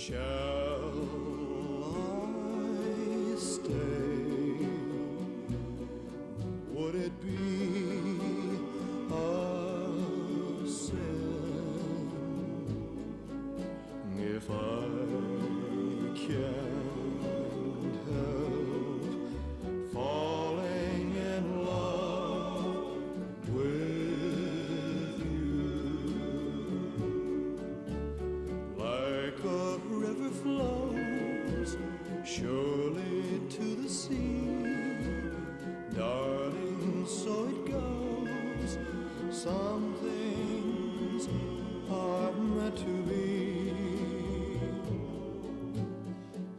Shall I stay? Would it be a sin if I can't help falling in love with you? Like a river flows surely to the sea, darling, so it goes. Some things are meant to be.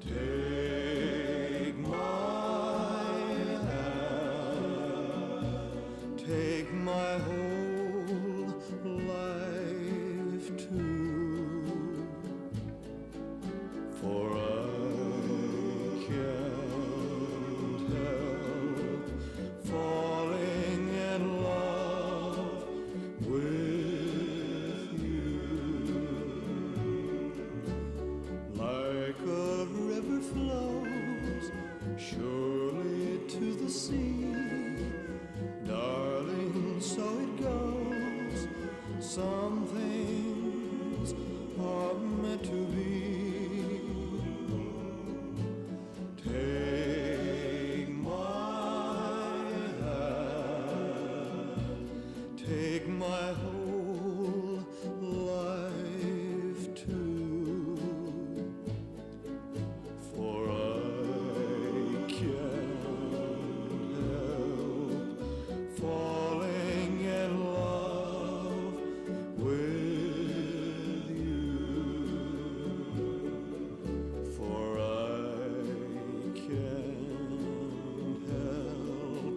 Take my hand, take my whole life too, for I can't help falling in love with you. Like a river flows surely to the sea, darling, so it goes. Some things are meant to be. Take my hand, take my whole life too, for I can't help falling in love with you, for I can't help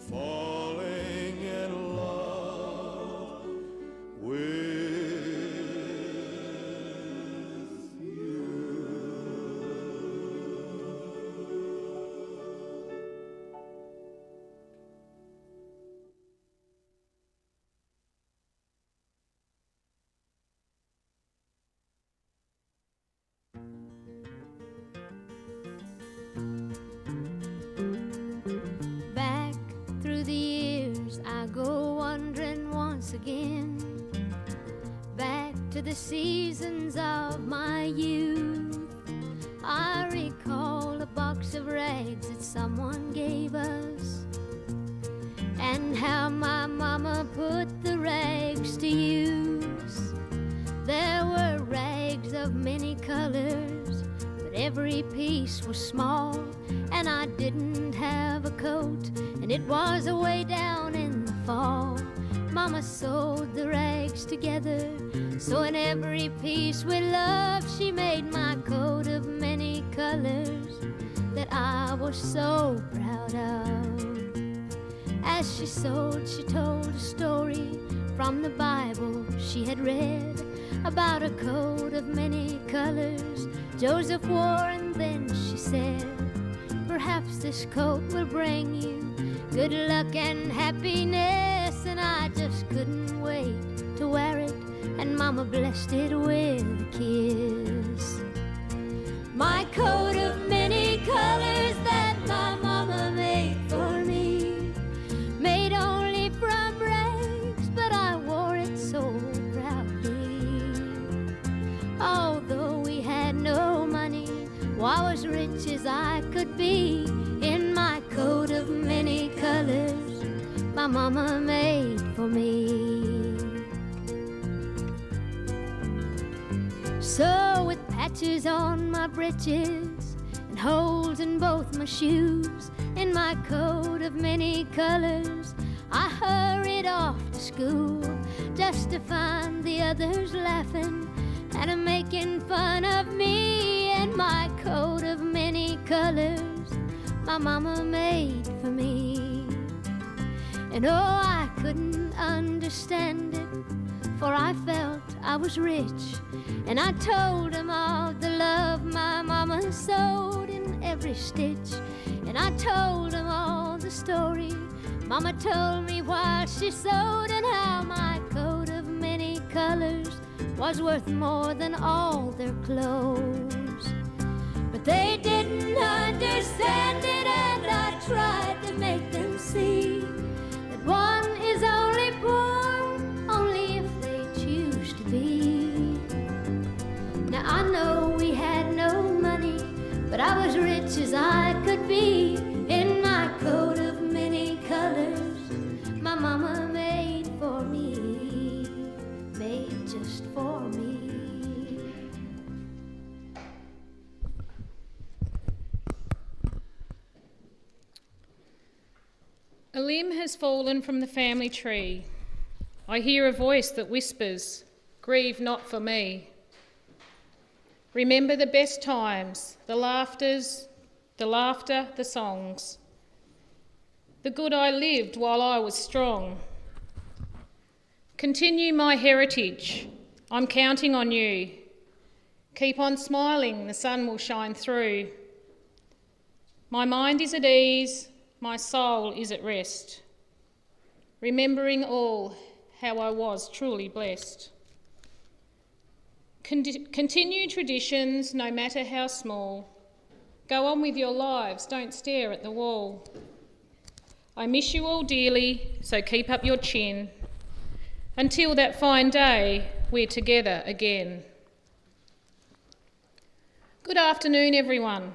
falling in love with you. Back through the years I go wandering once again, back to the seasons of my youth. I recall a box of rags that someone gave us, and how my mama put the rags to use. There were rags of many colors, but every piece was small, and I didn't have a coat, and it was away down in the fall. Mama sewed the rags together, so in every piece with love she made my coat of many colors that I was so proud of. As she sewed, she told a story from the Bible she had read about a coat of many colors Joseph wore, and then she said, perhaps this coat will bring you good luck and happiness. And I just couldn't wait to wear it, and Mama blessed it with a kiss. My coat of many colors that my mama made for me, made only from rags, but I wore it so proudly. Although we had no money, I was rich as I could be, in my coat of many colors my mama made for me. So with patches on my breeches and holes in both my shoes, in my coat of many colors I hurried off to school, just to find the others laughing and making fun of me, in my coat of many colors my mama made for me. And oh, I couldn't understand it, for I felt I was rich, and I told them all the love my mama sewed in every stitch. And I told them all the story Mama told me while she sewed, and how my coat of many colors was worth more than all their clothes. But they didn't understand it, and I tried to make them see that one is only poor only if they choose to be. Now I know we had no money, but I was rich as I could be. In my coat of many colors my mama made for me, made just for me. A limb has fallen from the family tree. I hear a voice that whispers, "Grieve not for me." Remember the best times, the laughter, the songs. The good I lived while I was strong. Continue my heritage, I'm counting on you. Keep on smiling, the sun will shine through. My mind is at ease, my soul is at rest, remembering all how I was truly blessed. Continue traditions, no matter how small. Go on with your lives, don't stare at the wall. I miss you all dearly, so keep up your chin. Until that fine day, we're together again. Good afternoon, everyone.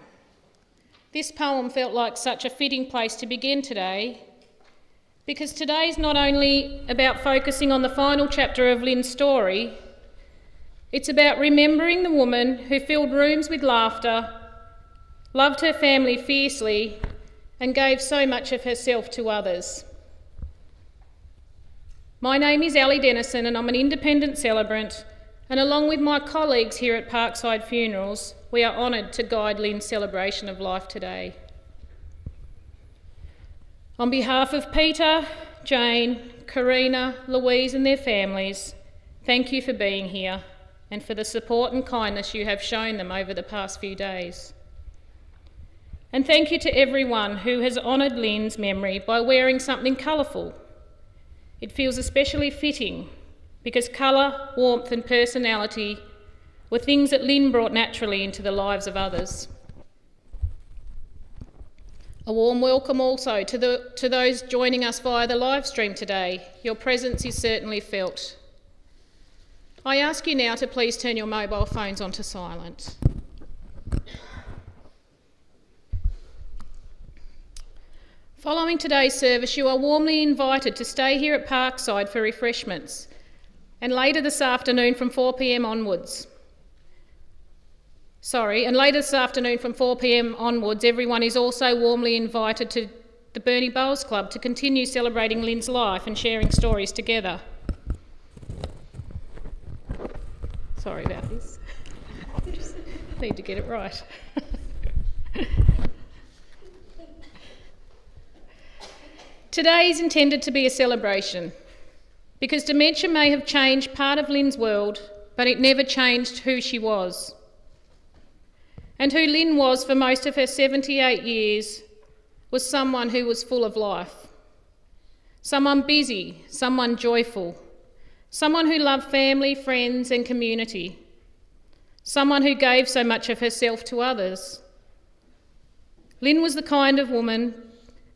This poem felt like such a fitting place to begin today, because today's not only about focusing on the final chapter of Lynn's story, it's about remembering the woman who filled rooms with laughter, loved her family fiercely, and gave so much of herself to others. My name is Ali Dennison and I'm an independent celebrant, and along with my colleagues here at Parkside Funerals, we are honoured to guide Lynn's celebration of life today. On behalf of Peter, Jane, Karina, Louise and their families, thank you for being here and for the support and kindness you have shown them over the past few days. And thank you to everyone who has honoured Lynn's memory by wearing something colourful. It feels especially fitting because colour, warmth and personality were things that Lynn brought naturally into the lives of others. A warm welcome also to those joining us via the live stream today. Your presence is certainly felt. I ask you now to please turn your mobile phones onto silent. Following today's service, you are warmly invited to stay here at Parkside for refreshments, and later this afternoon from 4 p.m. onwards. Everyone is also warmly invited to the Bernie Bowles Club to continue celebrating Lynn's life and sharing stories together. Sorry about this. Just need to get it right. Today is intended to be a celebration because dementia may have changed part of Lynn's world, but it never changed who she was. And who Lynn was for most of her 78 years was someone who was full of life. Someone busy, someone joyful, someone who loved family, friends and community, someone who gave so much of herself to others. Lynn was the kind of woman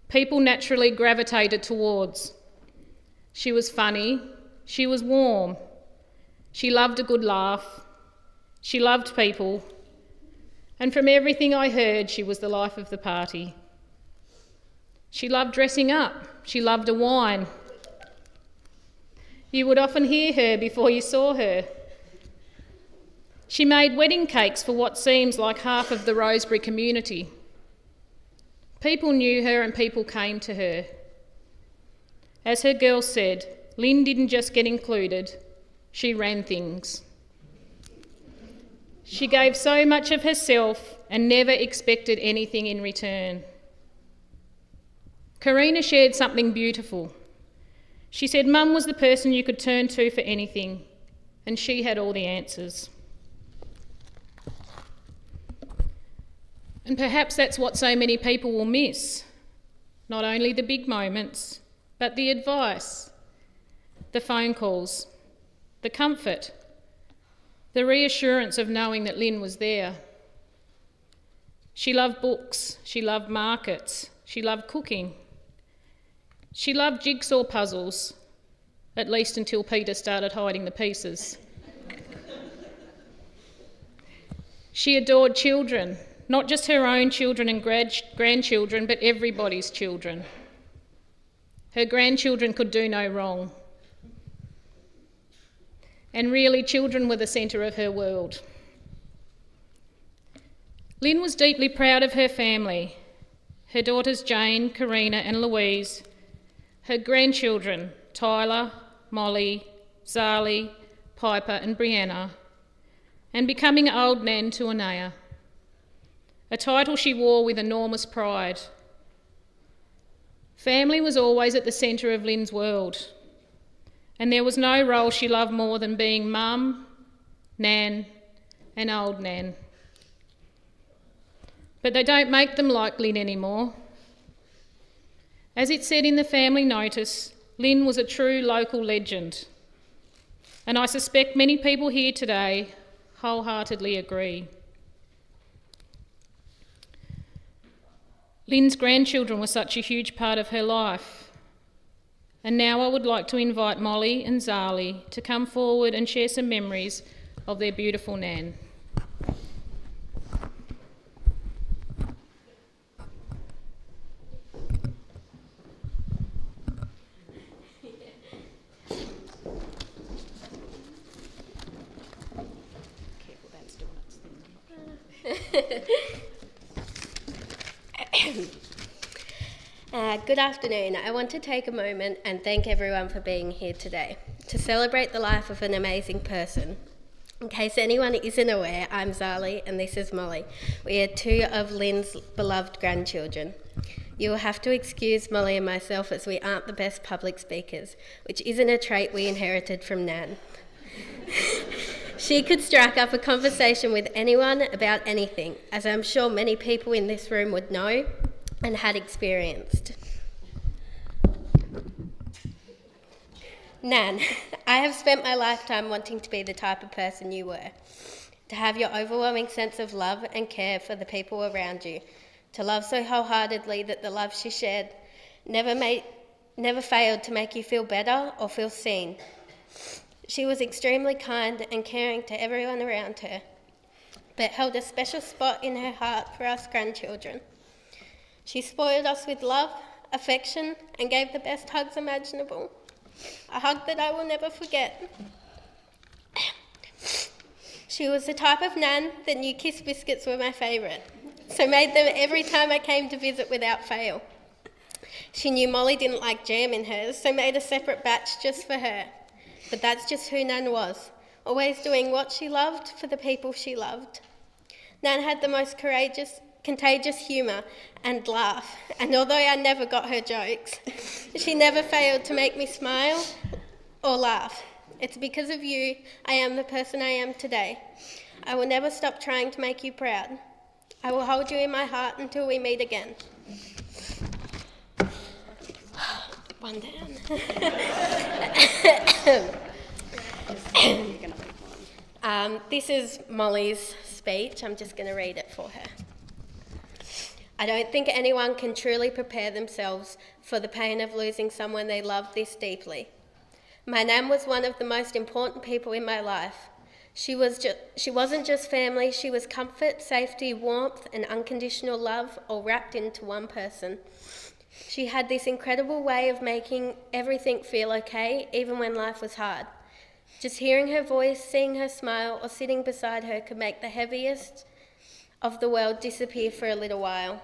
people naturally gravitated towards. She was funny, she was warm, she loved a good laugh, she loved people, and from everything I heard, she was the life of the party. She loved dressing up, she loved a wine. You would often hear her before you saw her. She made wedding cakes for what seems like half of the Rosebery community. People knew her and people came to her. As her girls said, Lynn didn't just get included, she ran things. She gave so much of herself and never expected anything in return. Karina shared something beautiful. She said Mum was the person you could turn to for anything, and she had all the answers. And perhaps that's what so many people will miss. Not only the big moments, but the advice, the phone calls, the comfort, the reassurance of knowing that Lynn was there. She loved books, she loved markets, she loved cooking. She loved jigsaw puzzles, at least until Peter started hiding the pieces. She adored children, not just her own children and grandchildren, but everybody's children. Her grandchildren could do no wrong. And really, children were the centre of her world. Lynn was deeply proud of her family, her daughters Jane, Karina and Louise, her grandchildren Tyler, Molly, Zali, Piper and Brianna, and becoming old Nan to Anaya, a title she wore with enormous pride. Family was always at the centre of Lynn's world, and there was no role she loved more than being mum, Nan and old Nan. But they don't make them like Lynn anymore. As it said in the family notice, Lynn was a true local legend, and I suspect many people here today wholeheartedly agree. Lynn's grandchildren were such a huge part of her life, and now I would like to invite Molly and Zali to come forward and share some memories of their beautiful Nan. Good afternoon. I want to take a moment and thank everyone for being here today to celebrate the life of an amazing person. In case anyone isn't aware, I'm Zali and this is Molly. We are two of Lynn's beloved grandchildren. You will have to excuse Molly and myself as we aren't the best public speakers, which isn't a trait we inherited from Nan. She could strike up a conversation with anyone about anything, as I'm sure many people in this room would know and had experienced. Nan, I have spent my lifetime wanting to be the type of person you were, to have your overwhelming sense of love and care for the people around you, to love so wholeheartedly that the love she shared never failed to make you feel better or feel seen. She was extremely kind and caring to everyone around her, but held a special spot in her heart for us grandchildren. She spoiled us with love, affection, and gave the best hugs imaginable. A hug that I will never forget. She was the type of Nan that knew Kiss biscuits were my favourite, so made them every time I came to visit without fail. She knew Molly didn't like jam in hers, so made a separate batch just for her. But that's just who Nan was, always doing what she loved for the people she loved. Nan had the most contagious humour and laugh, and although I never got her jokes, she never failed to make me smile or laugh. It's because of you I am the person I am today. I will never stop trying to make you proud. I will hold you in my heart until we meet again. One down. This is Molly's speech. I'm just going to read it for her. I don't think anyone can truly prepare themselves for the pain of losing someone they love this deeply. My Nan was one of the most important people in my life. She wasn't just family, she was comfort, safety, warmth, and unconditional love all wrapped into one person. She had this incredible way of making everything feel okay, even when life was hard. Just hearing her voice, seeing her smile, or sitting beside her could make the heaviest of the world disappear for a little while.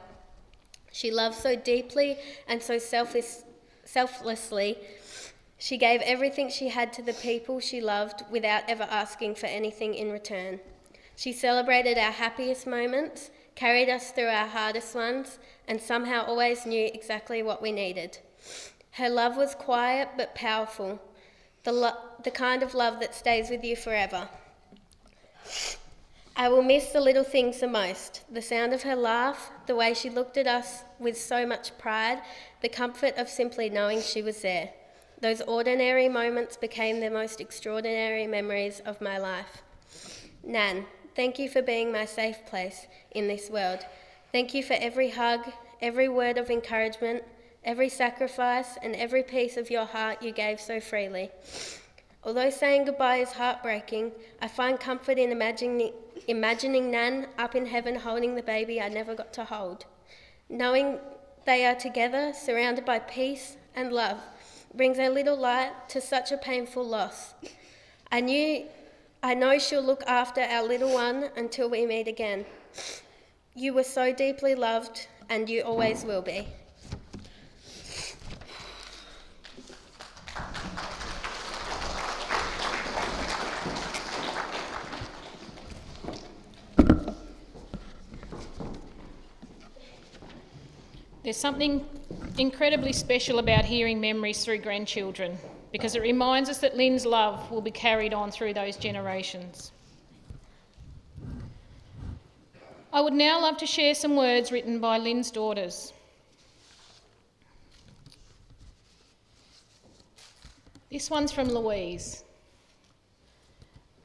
She loved so deeply and so selflessly. She gave everything she had to the people she loved without ever asking for anything in return. She celebrated our happiest moments, carried us through our hardest ones, and somehow always knew exactly what we needed. Her love was quiet but powerful, the kind of love that stays with you forever. I will miss the little things the most, the sound of her laugh, the way she looked at us with so much pride, the comfort of simply knowing she was there. Those ordinary moments became the most extraordinary memories of my life. Nan, thank you for being my safe place in this world. Thank you for every hug, every word of encouragement, every sacrifice, and every piece of your heart you gave so freely. Although saying goodbye is heartbreaking, I find comfort in imagining Nan up in heaven holding the baby I never got to hold. Knowing they are together, surrounded by peace and love, brings a little light to such a painful loss. I know she'll look after our little one until we meet again. You were so deeply loved, and you always will be. There's something incredibly special about hearing memories through grandchildren, because it reminds us that Lynn's love will be carried on through those generations. I would now love to share some words written by Lynn's daughters. This one's from Louise.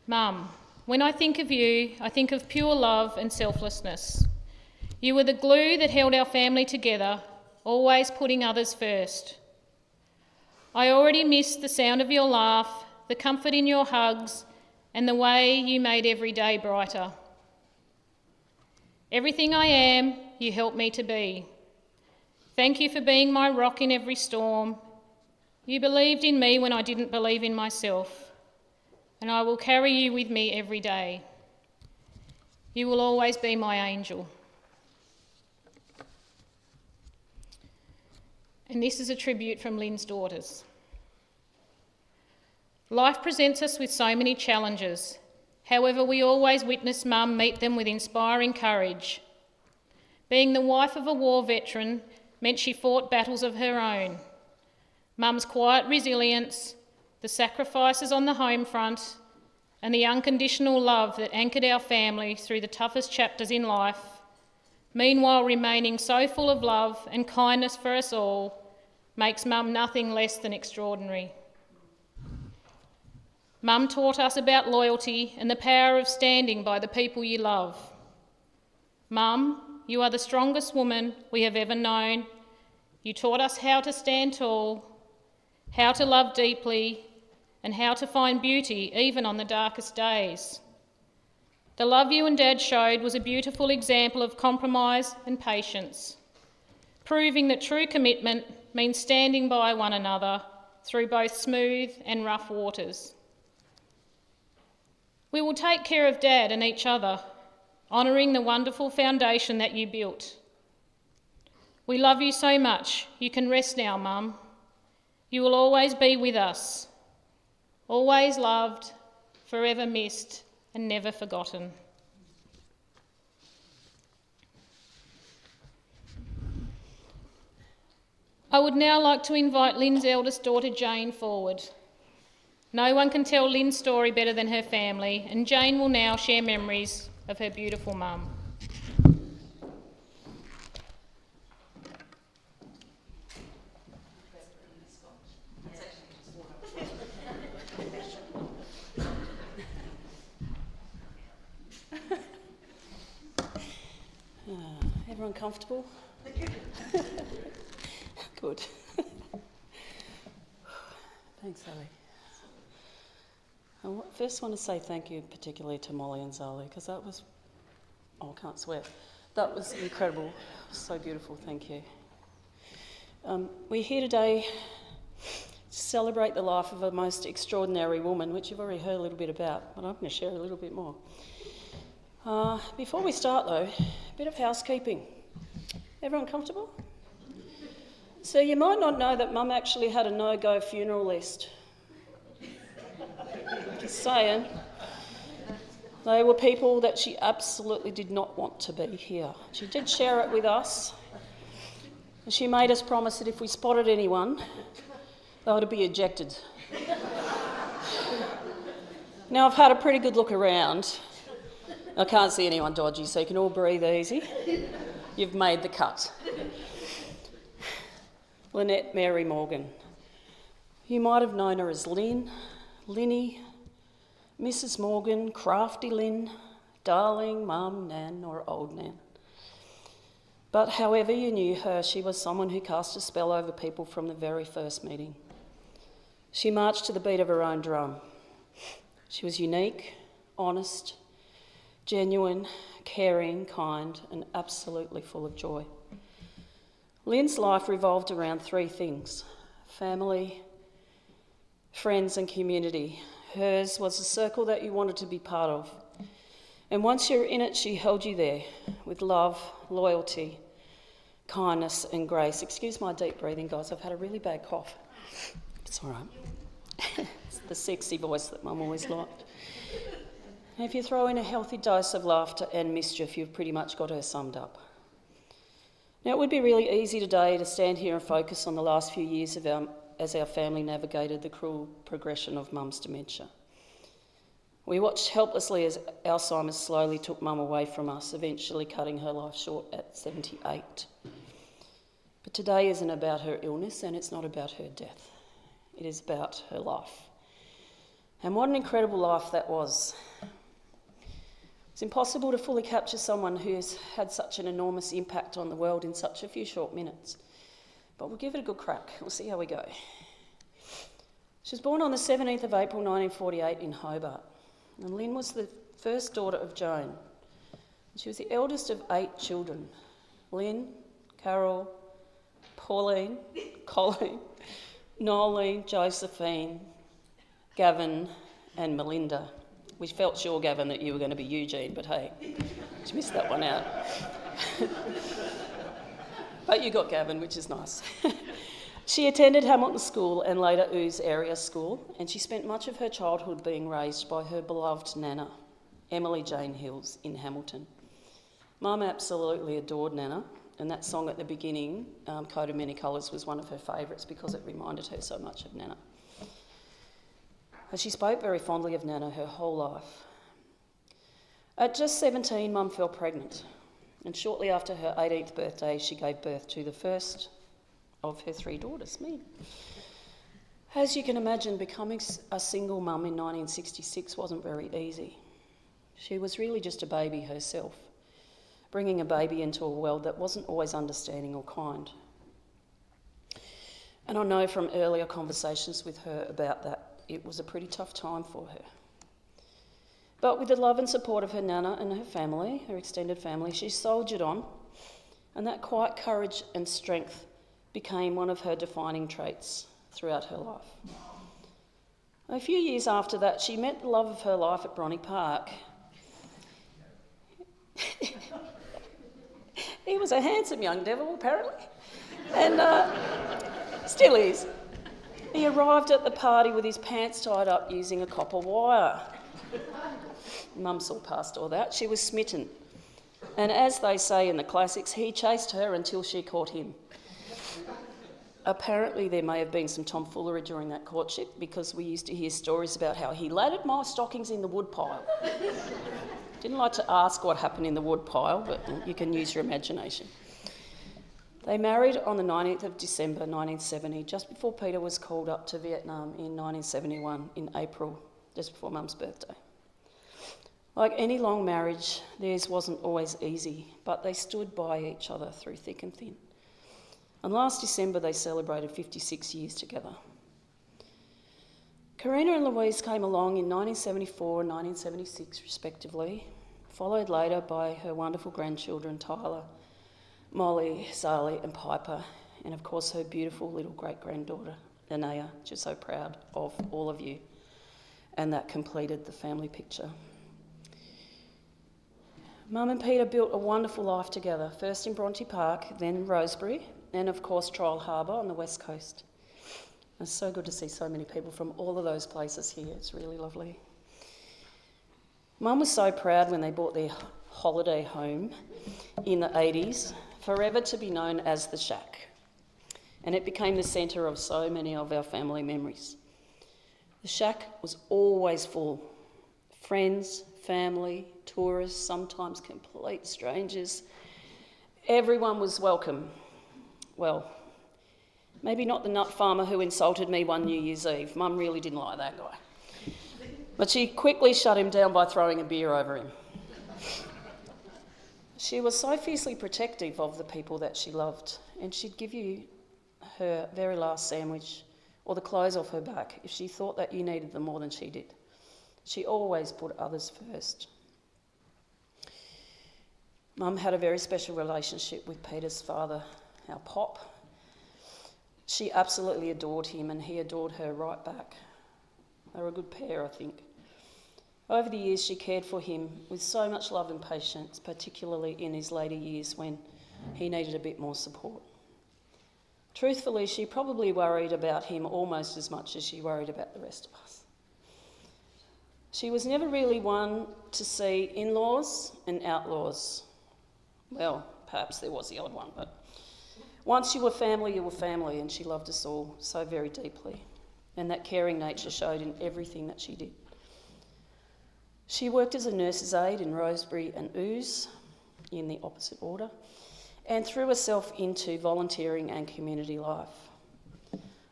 Mum, when I think of you, I think of pure love and selflessness. You were the glue that held our family together, always putting others first. I already miss the sound of your laugh, the comfort in your hugs, and the way you made every day brighter. Everything I am, you helped me to be. Thank you for being my rock in every storm. You believed in me when I didn't believe in myself, and I will carry you with me every day. You will always be my angel. And this is a tribute from Lynn's daughters. Life presents us with so many challenges. However, we always witness Mum meet them with inspiring courage. Being the wife of a war veteran meant she fought battles of her own. Mum's quiet resilience, the sacrifices on the home front, and the unconditional love that anchored our family through the toughest chapters in life, meanwhile remaining so full of love and kindness for us all, makes Mum nothing less than extraordinary. Mum taught us about loyalty and the power of standing by the people you love. Mum, you are the strongest woman we have ever known. You taught us how to stand tall, how to love deeply, and how to find beauty even on the darkest days. The love you and Dad showed was a beautiful example of compromise and patience, proving that true commitment means standing by one another through both smooth and rough waters. We will take care of Dad and each other, honouring the wonderful foundation that you built. We love you so much. You can rest now, Mum. You will always be with us, always loved, forever missed, and never forgotten. I would now like to invite Lynn's eldest daughter Jane forward. No one can tell Lynn's story better than her family, and Jane will now share memories of her beautiful mum. Everyone comfortable? Good. Thanks, Ali. I first want to say thank you particularly to Molly and Zali, because that was, I can't swear, that was incredible, so beautiful, thank you. We're here today to celebrate the life of a most extraordinary woman, which you've already heard a little bit about, but I'm going to share a little bit more. Before we start though, a bit of housekeeping. Everyone comfortable? So you might not know that Mum actually had a no-go funeral list. Just saying. They were people that she absolutely did not want to be here. She did share it with us. She made us promise that if we spotted anyone, they were to be ejected. Now, I've had a pretty good look around. I can't see anyone dodgy, so you can all breathe easy. You've made the cut. Lynette Mary Morgan. You might have known her as Lynn, Linny, Mrs. Morgan, crafty Lynn, darling Mum, Nan or old Nan. But however you knew her, she was someone who cast a spell over people from the very first meeting. She marched to the beat of her own drum. She was unique, honest, genuine, caring, kind, and absolutely full of joy. Lynn's life revolved around three things: family, friends, and community. Hers was a circle that you wanted to be part of. And once you're in it, she held you there with love, loyalty, kindness, and grace. Excuse my deep breathing, guys. I've had a really bad cough. It's all right. It's the sexy voice that Mum always liked. And if you throw in a healthy dose of laughter and mischief, you've pretty much got her summed up. Now, it would be really easy today to stand here and focus on the last few years as our family navigated the cruel progression of Mum's dementia. We watched helplessly as Alzheimer's slowly took Mum away from us, eventually cutting her life short at 78. But today isn't about her illness, and it's not about her death. It is about her life. And what an incredible life that was. It's impossible to fully capture someone who has had such an enormous impact on the world in such a few short minutes. But we'll give it a good crack. We'll see how we go. She was born on the 17th of April 1948 in Hobart. And Lynn was the first daughter of Joan. She was the eldest of 8 children: Lynn, Carol, Pauline, Colleen, Nolene, Josephine, Gavin and Melinda. We felt sure, Gavin, that you were going to be Eugene, but hey, you missed that one out. But you got Gavin, which is nice. She attended Hamilton School and later Ouse Area School, and she spent much of her childhood being raised by her beloved Nana, Emily Jane Hills, in Hamilton. Mum absolutely adored Nana, and that song at the beginning, Coat of Many Colours, was one of her favourites because it reminded her so much of Nana. And she spoke very fondly of Nana her whole life. At just 17, Mum fell pregnant, and shortly after her 18th birthday, she gave birth to the first of her 3 daughters, me. As you can imagine, becoming a single mum in 1966 wasn't very easy. She was really just a baby herself, bringing a baby into a world that wasn't always understanding or kind. And I know from earlier conversations with her about that, it was a pretty tough time for her. But with the love and support of her Nana and her family, her extended family, she soldiered on, and that quiet courage and strength became one of her defining traits throughout her life. A few years after that, she met the love of her life at Bronte Park. He was a handsome young devil, apparently, and still is. He arrived at the party with his pants tied up using a copper wire. Mum saw past all that. She was smitten. And as they say in the classics, he chased her until she caught him. Apparently there may have been some tomfoolery during that courtship, because we used to hear stories about how he laddered my stockings in the woodpile. Didn't like to ask what happened in the woodpile, but you can use your imagination. They married on the 19th of December 1970, just before Peter was called up to Vietnam in 1971, in April, just before Mum's birthday. Like any long marriage, theirs wasn't always easy, but they stood by each other through thick and thin. And last December, they celebrated 56 years together. Karina and Louise came along in 1974 and 1976, respectively, followed later by her wonderful grandchildren, Tyler, Molly, Zali and Piper, and of course her beautiful little great-granddaughter, Linnea. Just so proud of all of you. And that completed the family picture. Mum and Peter built a wonderful life together, first in Bronte Park, then Rosebery, and of course Trial Harbour on the west coast. It's so good to see so many people from all of those places here. It's really lovely. Mum was so proud when they bought their holiday home in the 80s, forever to be known as the Shack. And it became the centre of so many of our family memories. The Shack was always full. Friends, family, tourists, sometimes complete strangers. Everyone was welcome. Well, maybe not the nut farmer who insulted me one New Year's Eve. Mum really didn't like that guy. But she quickly shut him down by throwing a beer over him. She was so fiercely protective of the people that she loved, and she'd give you her very last sandwich or the clothes off her back if she thought that you needed them more than she did. She always put others first. Mum had a very special relationship with Peter's father, our Pop. She absolutely adored him and he adored her right back. They were a good pair, I think. Over the years, she cared for him with so much love and patience, particularly in his later years when he needed a bit more support. Truthfully, she probably worried about him almost as much as she worried about the rest of us. She was never really one to see in-laws and outlaws. Well, perhaps there was the odd one, but once you were family, and she loved us all so very deeply. And that caring nature showed in everything that she did. She worked as a nurse's aide in Rosebery and Ouse, in the opposite order, and threw herself into volunteering and community life.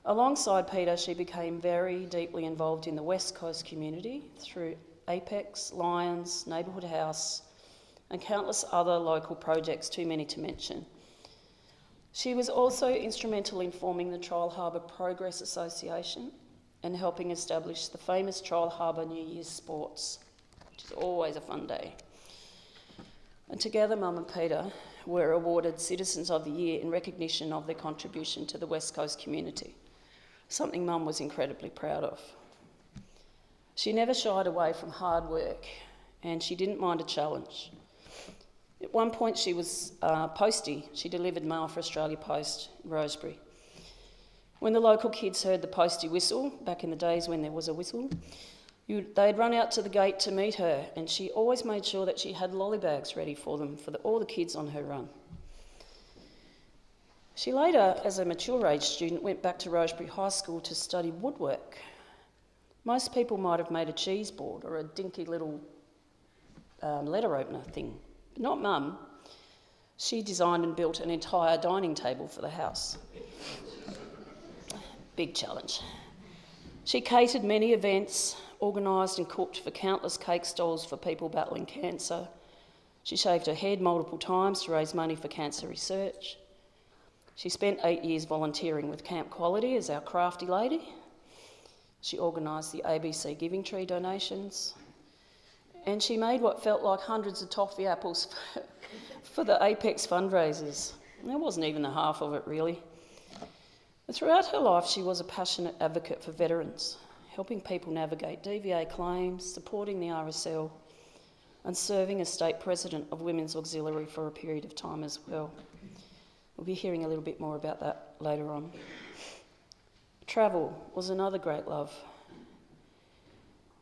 Alongside Peter, she became very deeply involved in the West Coast community through Apex, Lions, Neighbourhood House, and countless other local projects, too many to mention. She was also instrumental in forming the Trial Harbour Progress Association and helping establish the famous Trial Harbour New Year's Sports, which is always a fun day. And together, Mum and Peter were awarded Citizens of the Year in recognition of their contribution to the West Coast community, something Mum was incredibly proud of. She never shied away from hard work and she didn't mind a challenge. At one point she was postie. She delivered mail for Australia Post in Rosebery. When the local kids heard the postie whistle, back in the days when there was a whistle, they'd run out to the gate to meet her, and she always made sure that she had lolly bags ready for them, for all the kids on her run. She later, as a mature age student, went back to Rosebery High School to study woodwork. Most people might have made a cheese board or a dinky little letter opener thing. But not Mum. She designed and built an entire dining table for the house. Big challenge. She catered many events, organised and cooked for countless cake stalls for people battling cancer. She shaved her head multiple times to raise money for cancer research. She spent 8 years volunteering with Camp Quality as our crafty lady. She organised the ABC Giving Tree donations. And she made what felt like hundreds of toffee apples for the Apex fundraisers. There wasn't even the half of it, really. But throughout her life, she was a passionate advocate for veterans, helping people navigate DVA claims, supporting the RSL, and serving as state president of Women's Auxiliary for a period of time as well. We'll be hearing a little bit more about that later on. Travel was another great love.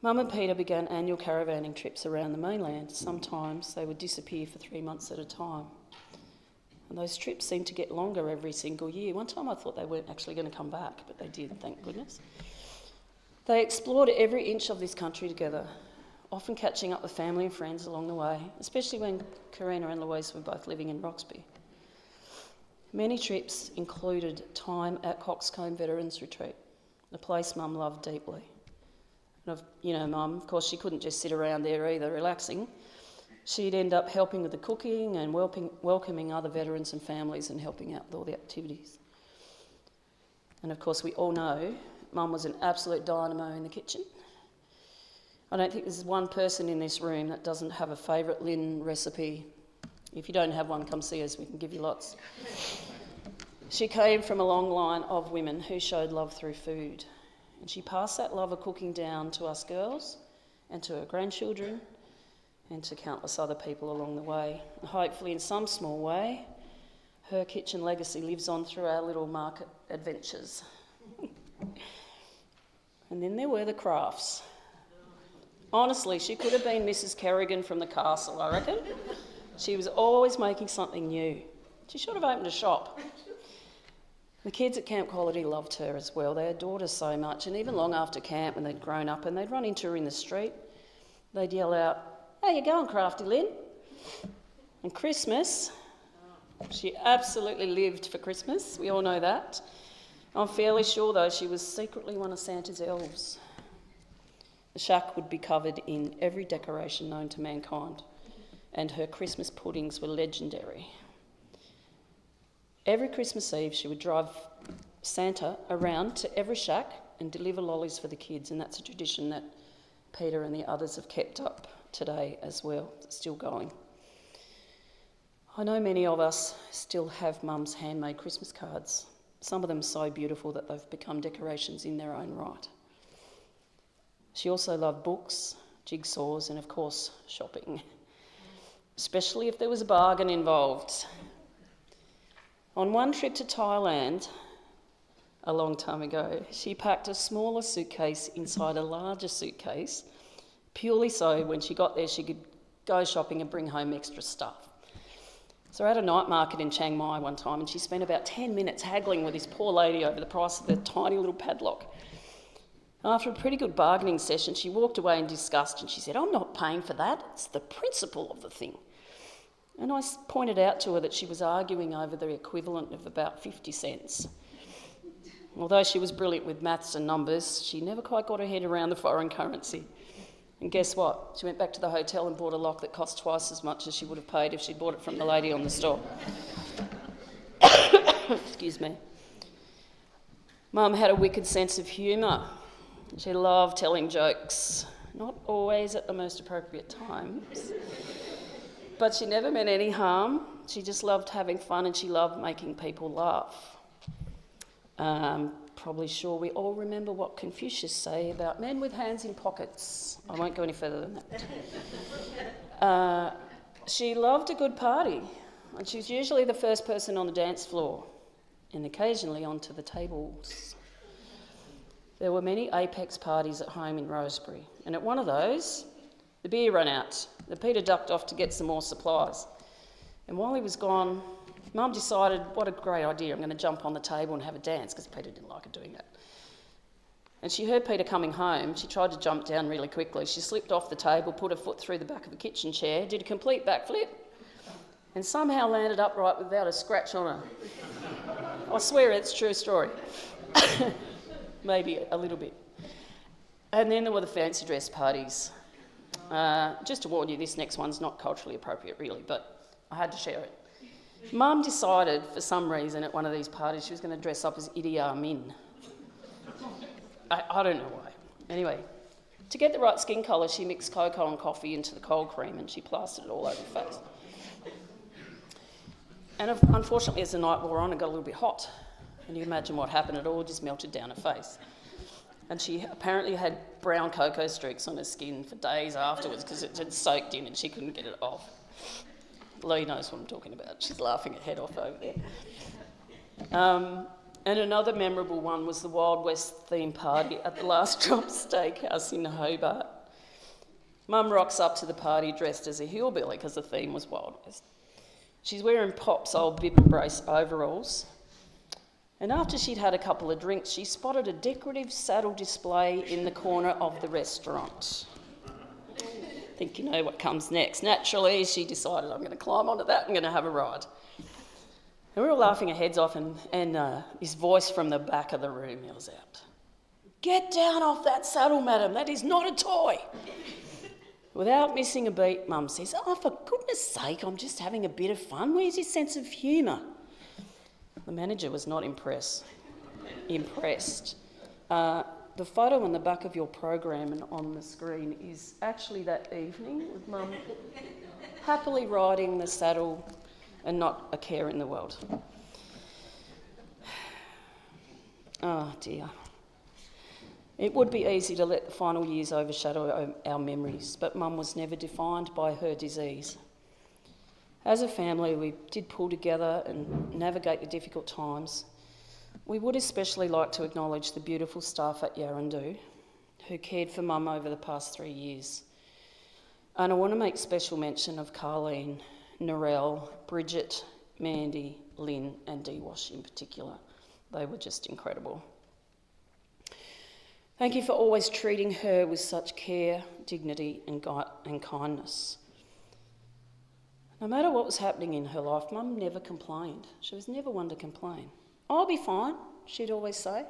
Mum and Peter began annual caravanning trips around the mainland. Sometimes they would disappear for 3 months at a time. And those trips seemed to get longer every single year. One time I thought they weren't actually going to come back, but they did, thank goodness. They explored every inch of this country together, often catching up with family and friends along the way, especially when Karina and Louise were both living in Roxby. Many trips included time at Coxcomb Veterans Retreat, a place Mum loved deeply. Mum, of course, she couldn't just sit around there either, relaxing. She'd end up helping with the cooking and welcoming other veterans and families and helping out with all the activities. And of course, we all know Mum was an absolute dynamo in the kitchen. I don't think there's one person in this room that doesn't have a favourite Lynn recipe. If you don't have one, come see us, we can give you lots. She came from a long line of women who showed love through food. And she passed that love of cooking down to us girls and to her grandchildren and to countless other people along the way. And hopefully in some small way, her kitchen legacy lives on through our little market adventures. And then there were the crafts. Honestly, she could have been Mrs. Kerrigan from the castle, I reckon. She was always making something new. She should have opened a shop. The kids at Camp Quality loved her as well. They adored her so much, and even long after camp, when they'd grown up and they'd run into her in the street, they'd yell out, "How you going, Crafty Lynn?" And Christmas, she absolutely lived for Christmas. We all know that. I'm fairly sure, though, she was secretly one of Santa's elves. The shack would be covered in every decoration known to mankind, and her Christmas puddings were legendary. Every Christmas Eve, she would drive Santa around to every shack and deliver lollies for the kids, and that's a tradition that Peter and the others have kept up today as well. It's still going. I know many of us still have Mum's handmade Christmas cards, some of them so beautiful that they've become decorations in their own right. She also loved books, jigsaws, and of course shopping, especially if there was a bargain involved. On one trip to Thailand, a long time ago, she packed a smaller suitcase inside a larger suitcase, purely so when she got there she could go shopping and bring home extra stuff. So we're at a night market in Chiang Mai one time, and she spent about 10 minutes haggling with this poor lady over the price of the tiny little padlock. After a pretty good bargaining session, she walked away in disgust and she said, "I'm not paying for that, it's the principle of the thing." And I pointed out to her that she was arguing over the equivalent of about 50 cents. Although she was brilliant with maths and numbers, she never quite got her head around the foreign currency. And guess what? She went back to the hotel and bought a lock that cost twice as much as she would have paid if she'd bought it from the lady on the store. Excuse me. Mum had a wicked sense of humour. She loved telling jokes, not always at the most appropriate times. But she never meant any harm. She just loved having fun and she loved making people laugh. Probably sure we all remember what Confucius say about men with hands in pockets. I won't go any further than that. She loved a good party, and she was usually the first person on the dance floor, and occasionally onto the tables. There were many Apex parties at home in Rosebery, and at one of those, the beer ran out. The Peter ducked off to get some more supplies. And while he was gone, Mum decided, what a great idea, I'm going to jump on the table and have a dance, because Peter didn't like her doing that. And she heard Peter coming home. She tried to jump down really quickly. She slipped off the table, put her foot through the back of a kitchen chair, did a complete backflip, and somehow landed upright without a scratch on her. I swear it's a true story. Maybe a little bit. And then there were the fancy dress parties. Just to warn you, this next one's not culturally appropriate really, but I had to share it. Mum decided for some reason at one of these parties she was going to dress up as Idi Amin. I don't know why. Anyway, to get the right skin colour, she mixed cocoa and coffee into the cold cream and she plastered it all over her face. And unfortunately, as the night wore on, it got a little bit hot. And you imagine what happened, it all just melted down her face. And she apparently had brown cocoa streaks on her skin for days afterwards because it had soaked in and she couldn't get it off. Lee knows what I'm talking about. She's laughing her head off over there. And another memorable one was the Wild West theme party at the Last Drop Steakhouse in Hobart. Mum rocks up to the party dressed as a hillbilly because the theme was Wild West. She's wearing Pop's old bib and brace overalls. And after she'd had a couple of drinks, she spotted a decorative saddle display in the corner of the restaurant. I think you know what comes next. Naturally, she decided, I'm going to climb onto that, I'm going to have a ride. And we were all laughing our heads off, and his voice from the back of the room yells out, "Get down off that saddle, madam, that is not a toy." Without missing a beat, Mum says, "Oh, for goodness sake, I'm just having a bit of fun. Where's your sense of humour?" The manager was not impressed. The photo on the back of your program and on the screen is actually that evening with Mum happily riding the saddle and not a care in the world. Oh dear. It would be easy to let the final years overshadow our memories, but Mum was never defined by her disease. As a family, we did pull together and navigate the difficult times. We would especially like to acknowledge the beautiful staff at Yarrandu who cared for Mum over the past 3 years. And I want to make special mention of Carleen, Narelle, Bridget, Mandy, Lynn and Dee-Wash in particular. They were just incredible. Thank you for always treating her with such care, dignity and kindness. No matter what was happening in her life, Mum never complained. She was never one to complain. "I'll be fine," she'd always say,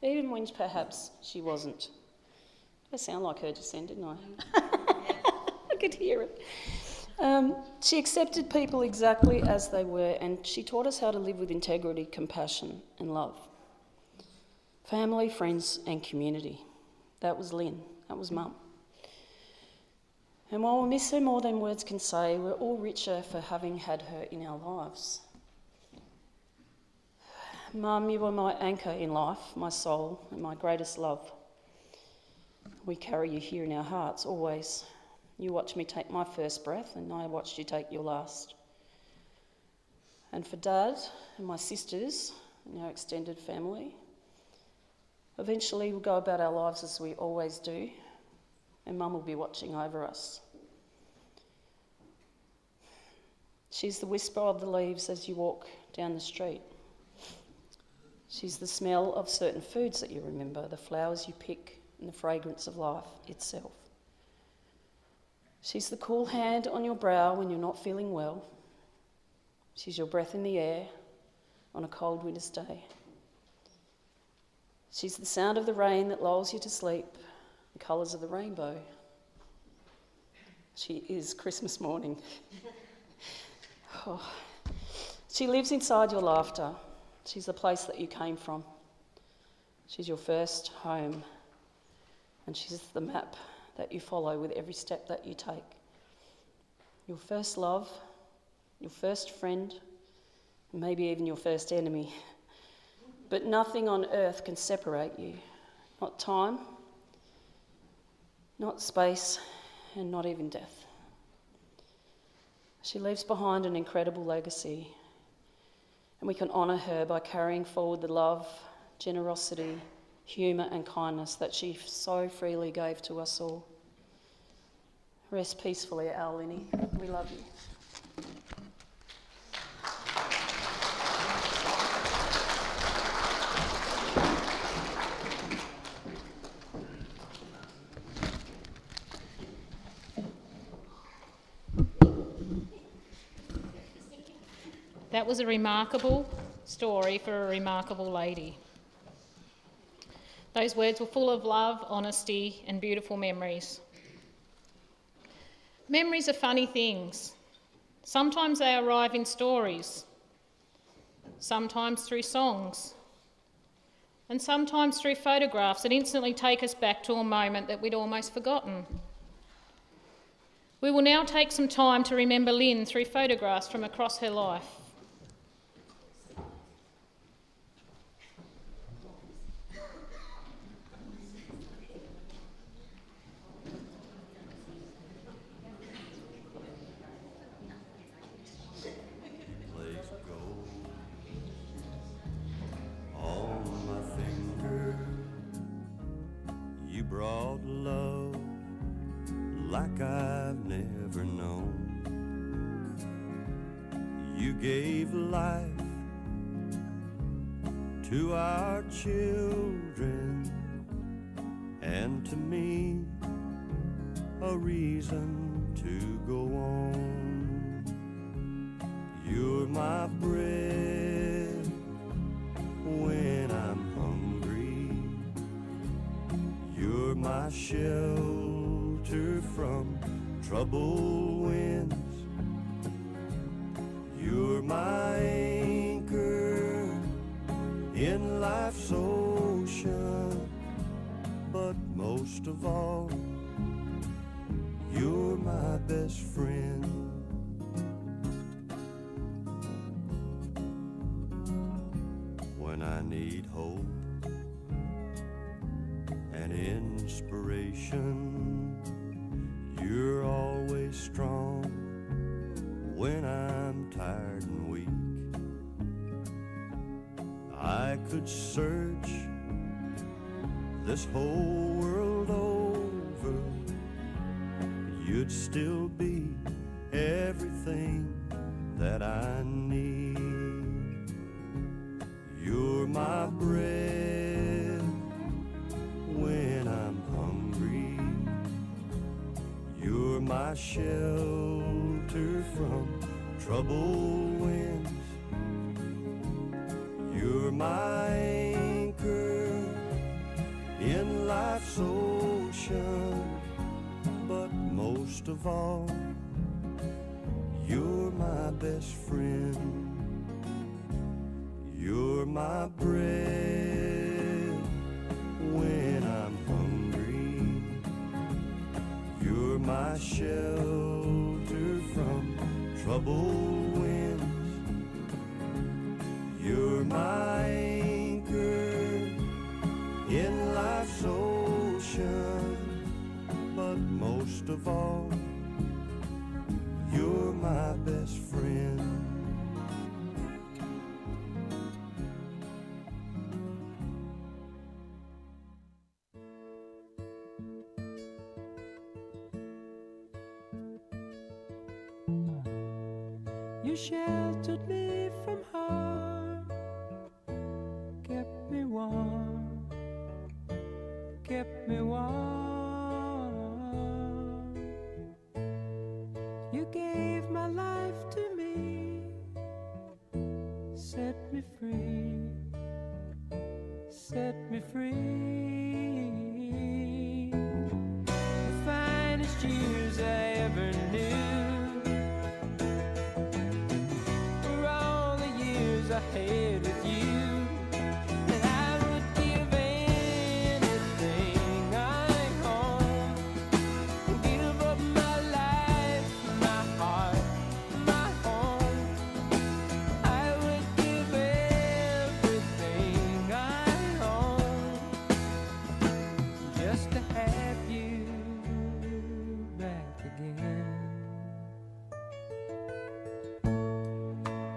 even when perhaps she wasn't. I sound like her just then, didn't I? I could hear it. She accepted people exactly as they were, and she taught us how to live with integrity, compassion and love. Family, friends and community. That was Lynn. That was Mum. And while we miss her more than words can say, we're all richer for having had her in our lives. Mum, you were my anchor in life, my soul and my greatest love. We carry you here in our hearts always. You watched me take my first breath and I watched you take your last. And for Dad and my sisters and our extended family, eventually we'll go about our lives as we always do, and Mum will be watching over us. She's the whisper of the leaves as you walk down the street. She's the smell of certain foods that you remember, the flowers you pick and the fragrance of life itself. She's the cool hand on your brow when you're not feeling well. She's your breath in the air on a cold winter's day. She's the sound of the rain that lulls you to sleep, the colours of the rainbow. She is Christmas morning. Oh. She lives inside your laughter. She's the place that you came from. She's your first home. And she's the map that you follow with every step that you take. Your first love, your first friend, and maybe even your first enemy. But nothing on earth can separate you. Not time, not space, and not even death. She leaves behind an incredible legacy, and we can honour her by carrying forward the love, generosity, humour and kindness that she so freely gave to us all. Rest peacefully, our Linny. We love you. That was a remarkable story for a remarkable lady. Those words were full of love, honesty, and beautiful memories. Memories are funny things. Sometimes they arrive in stories, sometimes through songs, and sometimes through photographs that instantly take us back to a moment that we'd almost forgotten. We will now take some time to remember Lynn through photographs from across her life. Brought love like I've never known. You gave life to our children, and to me a reason to go on. You're my bread when I'm hungry. You're my shelter from troubled winds. You're my anchor in life's ocean. But most of all, you're my best friend. When I need hope and inspiration, you're always strong when I'm tired and weak. I could search this whole world over, you'd still be everything that I need. You're my bread when I'm hungry. You're my shelter from troubled winds. You're my anchor in life's ocean. ocean, but most of all, you're my best friend. You're my bread when I'm hungry. You're my shelter from troubled winds. You're my anchor in life's ocean, but most of all, you're my best friend. You sheltered me from harm, kept me warm, kept me warm. You gave my life to me, set me free, set me free. The finest years I ever knew, I had with you, and I would give anything I own, give up my life, my heart, my home. I would give everything I own just to have you back again.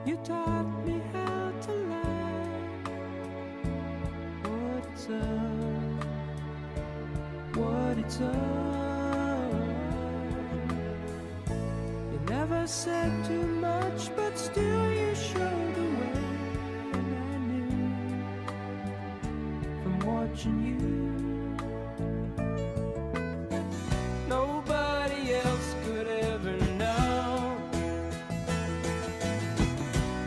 You taught me how to love, what it's all. You never said too much, but still you showed the way, and I knew from watching you. Nobody else could ever know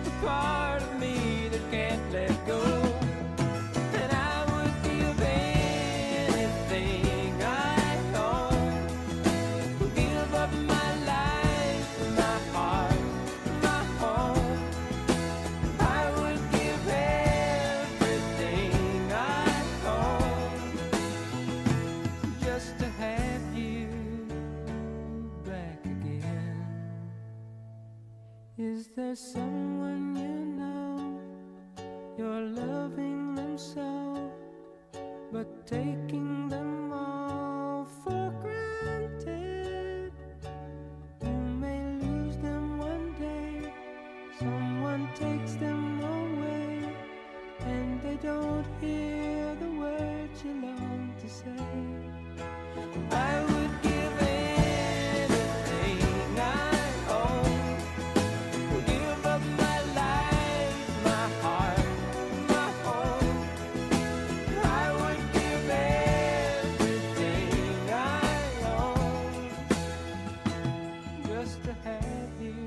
the part of me that can't let go. And I would give anything I own, give up my life, my heart, my home. I would give everything I own just to have you back again. Is there someone you know, you're loving them so, but taking them all for granted? You may lose them one day, someone takes them away, and they don't hear the words you long to say. I would give anything I own, give up my life, my heart, my home. I would give everything I own just to have you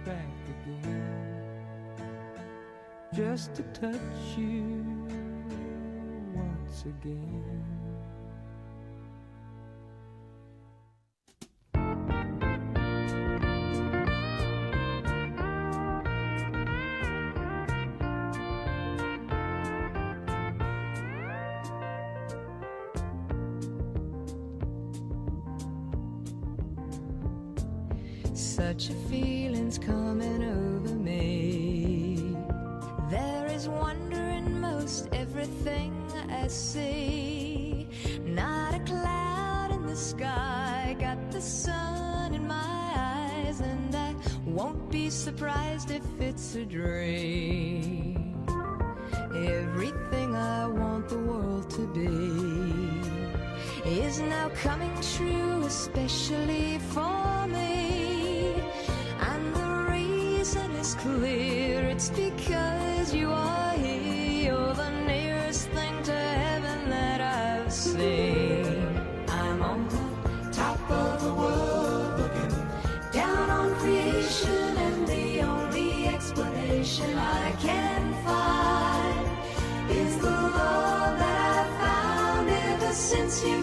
back again, just to touch you once again. Such a feeling's coming over me. There is wonder in most everything I see. Not a cloud in the sky, got the sun in my eyes, and I won't be surprised if it's a dream. Everything I want the world to be is now coming true, especially for me. And the reason is clear, it's because you are here. You're the nearest thing to heaven that I've seen. I'm on the top of the world, looking down on creation, and the only explanation I can find is the love that I've found ever since you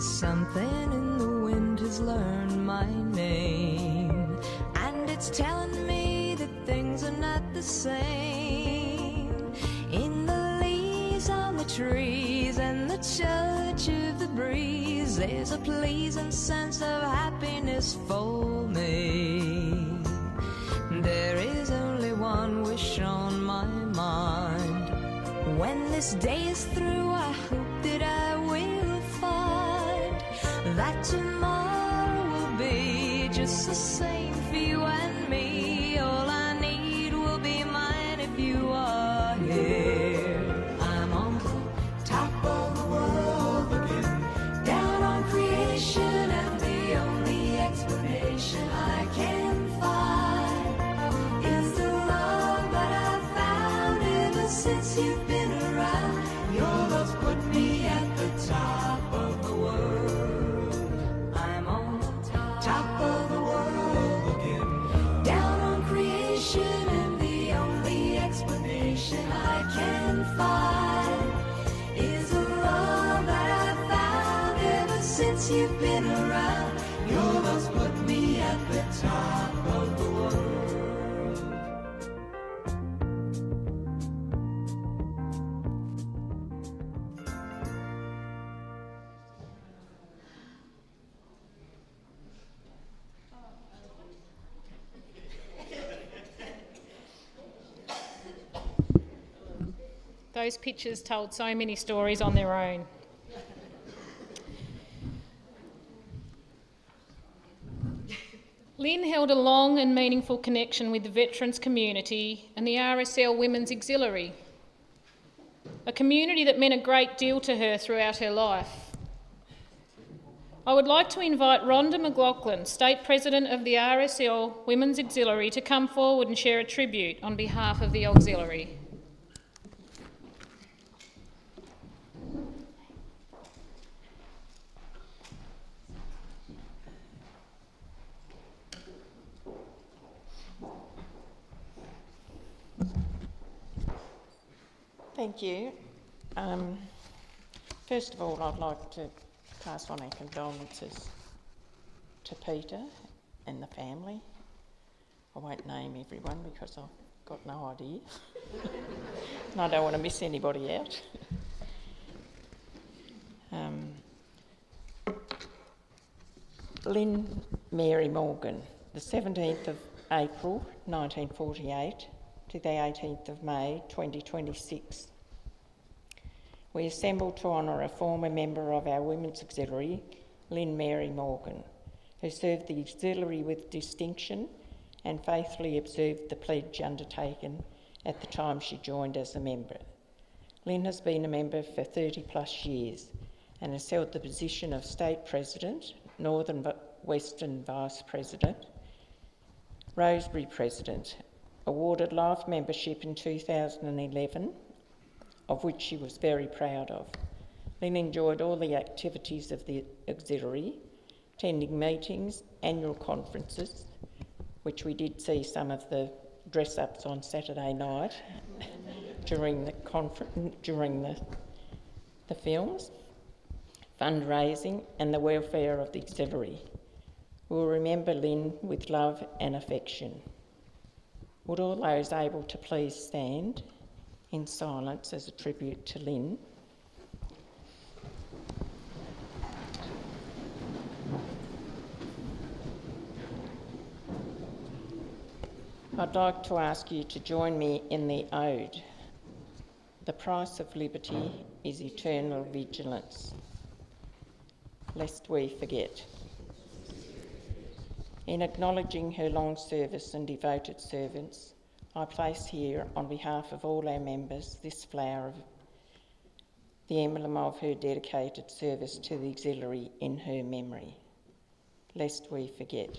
Something in the wind has learned my name, and it's telling me that things are not the same. In the leaves on the trees and the touch of the breeze, there's a pleasing sense of happiness for me. There is only one wish on my mind. When this day is through, I hope that I will find that tomorrow will be just the same for you and me. All I need will be mine if you are here. I'm on the top of the world looking down on creation, and the only explanation I can find is the love that I've found ever since you've been around. Your love's put me at the top of the world. I'm on the top of the world looking down on creation, and the only explanation I can find is the love that I've found ever since you've been around. Your love's put me at the top of the world. Those pictures told so many stories on their own. Lynn held a long and meaningful connection with the veterans community and the RSL Women's Auxiliary, a community that meant a great deal to her throughout her life. I would like to invite Rhonda McLaughlin, State President of the RSL Women's Auxiliary, to come forward and share a tribute on behalf of the Auxiliary. Thank you. First of all, I'd like to pass on our condolences to Peter and the family. I won't name everyone because I've got no idea. And I don't want to miss anybody out. Lynn Mary Morgan, the 17th of April 1948 to the 18th of May 2026. We assembled to honour a former member of our Women's Auxiliary, Lynn Mary Morgan, who served the Auxiliary with distinction and faithfully observed the pledge undertaken at the time she joined as a member. Lynn has been a member for 30 plus years and has held the position of State President, Northern Western Vice President, Rosebery President, awarded life membership in 2011, of which she was very proud of. Lynn enjoyed all the activities of the Auxiliary, attending meetings, annual conferences, which we did see some of the dress-ups on Saturday night during the films, fundraising and the welfare of the Auxiliary. We'll remember Lynn with love and affection. Would all those able to please stand in silence as a tribute to Lynn? I'd like to ask you to join me in the ode. The price of liberty is eternal vigilance, lest we forget. In acknowledging her long service and devoted servants, I place here, on behalf of all our members, this flower of the emblem of her dedicated service to the Auxiliary in her memory, lest we forget.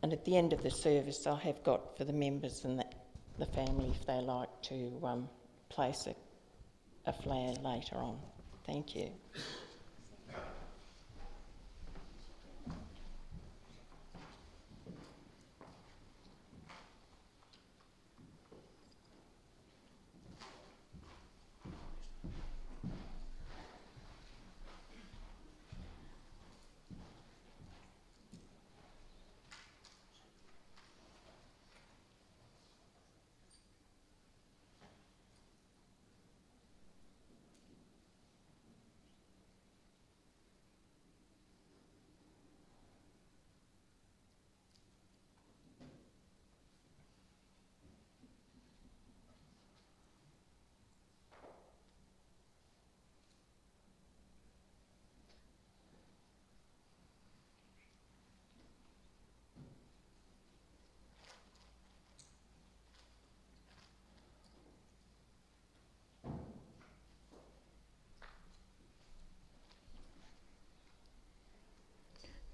And at the end of the service, I have got for the members and the family, if they like, to place a flower later on. Thank you.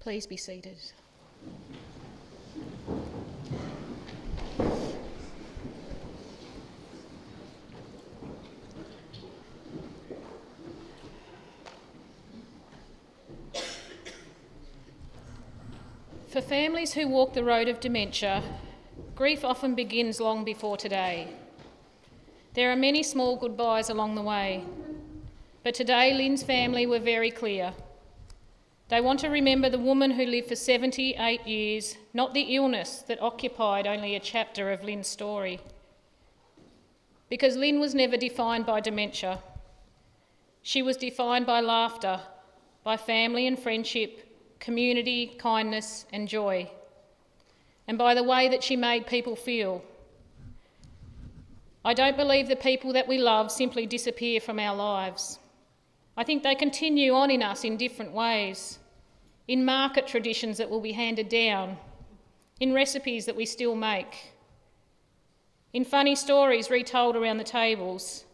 Please be seated. For families who walk the road of dementia, grief often begins long before today. There are many small goodbyes along the way, but today Lynn's family were very clear. They want to remember the woman who lived for 78 years, not the illness that occupied only a chapter of Lynn's story. Because Lynn was never defined by dementia. She was defined by laughter, by family and friendship, community, kindness and joy, and by the way that she made people feel. I don't believe the people that we love simply disappear from our lives. I think they continue on in us in different ways, in market traditions that will be handed down, in recipes that we still make, in funny stories retold around the tables,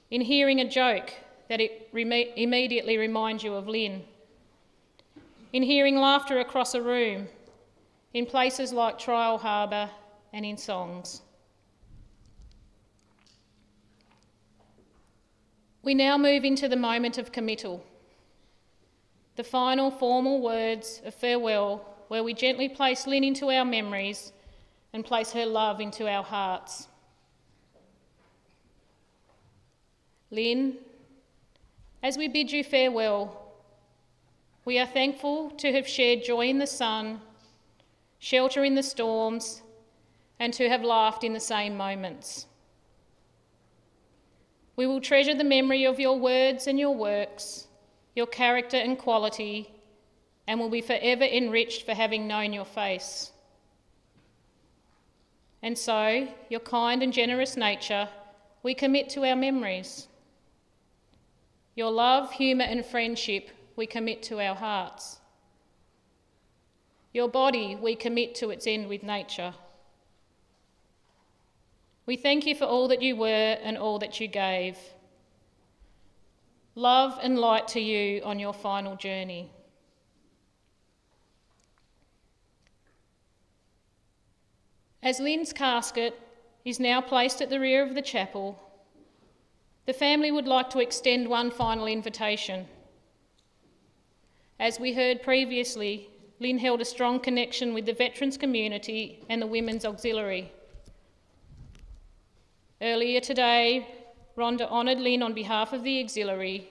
in hearing a joke that it immediately reminds you of Lynn, in hearing laughter across a room, in places like Trial Harbour and in songs. We now move into the moment of committal, the final formal words of farewell, where we gently place Lynn into our memories and place her love into our hearts. Lynn, as we bid you farewell, we are thankful to have shared joy in the sun, shelter in the storms, and to have laughed in the same moments. We will treasure the memory of your words and your works, your character and quality, and will be forever enriched for having known your face. And so, your kind and generous nature, we commit to our memories. Your love, humour and friendship, we commit to our hearts. Your body, we commit to its end with nature. We thank you for all that you were and all that you gave. Love and light to you on your final journey. As Lynn's casket is now placed at the rear of the chapel, the family would like to extend one final invitation. As we heard previously, Lynn held a strong connection with the veterans community and the Women's Auxiliary. Earlier today, Rhonda honoured Lynn on behalf of the auxiliary,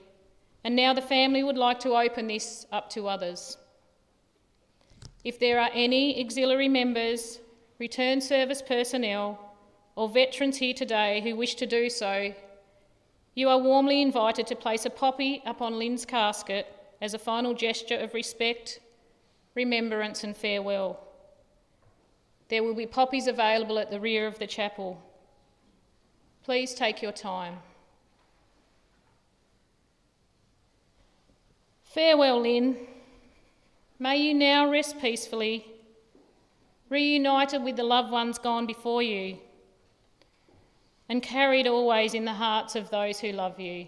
and now the family would like to open this up to others. If there are any auxiliary members, return service personnel, or veterans here today who wish to do so, you are warmly invited to place a poppy upon Lynn's casket as a final gesture of respect, remembrance and farewell. There will be poppies available at the rear of the chapel. Please take your time. Farewell, Lynn. May you now rest peacefully, reunited with the loved ones gone before you, and carried always in the hearts of those who love you.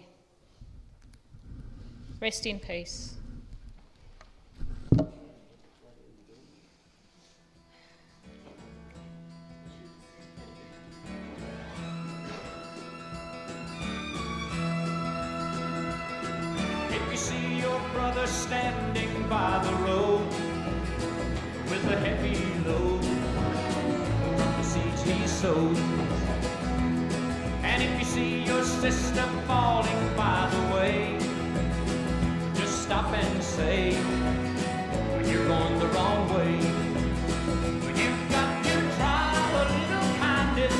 Rest in peace. If you see your brother standing by the road with a heavy load from the seeds he sowed, and if you see your sister falling by the way, just stop and say, you're going the wrong way. You've got to try a little kindness,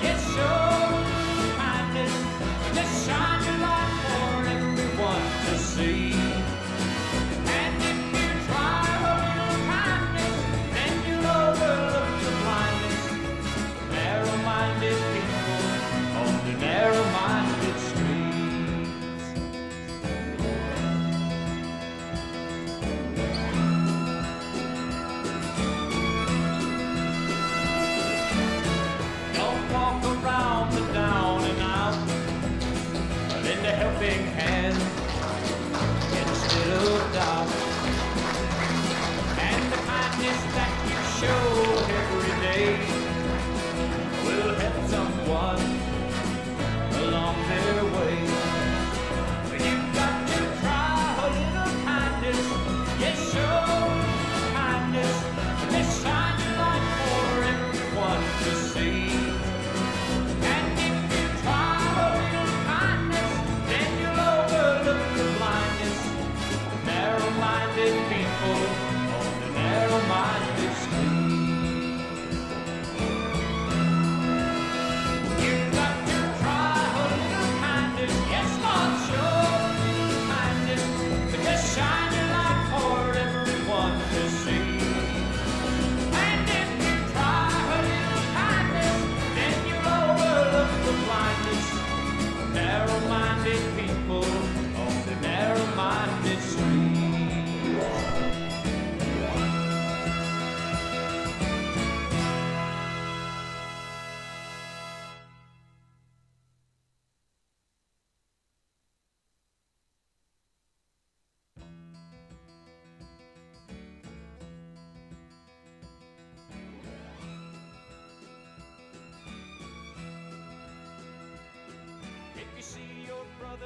yes, show a little kindness, just shine your light for everyone to see. And if you try a little kindness, then you'll overlook the blindness, narrow-minded people on the narrow-minded streets.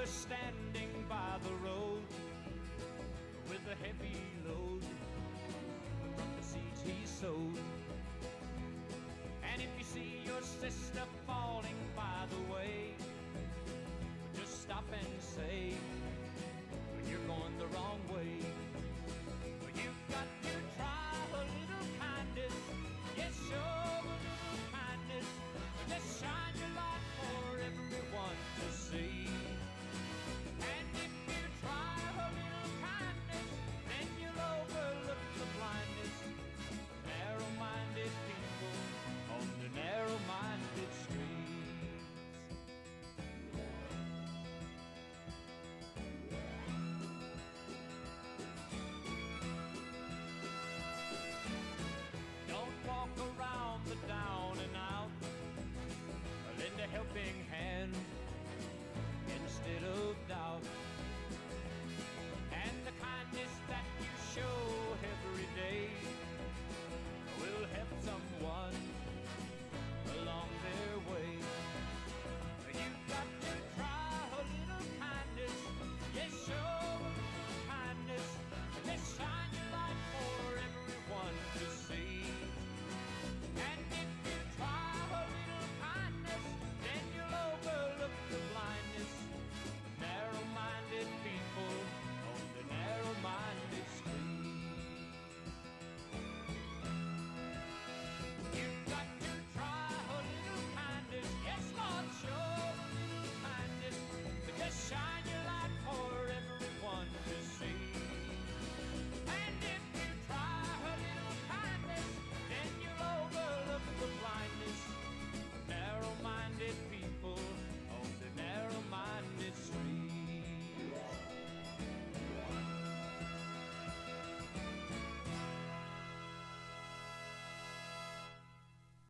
was standing by the road with a heavy load from the seeds he sowed. And if you see your sister falling by the way, just stop and say, you're going the wrong way. You've got to try a little kindness. Yes, show a little kindness. Just shine your light for everyone to see. And if you try a little kindness, then you'll overlook the blindness. Narrow-minded people on the narrow-minded streets. Don't walk around the down and out. Lend a helping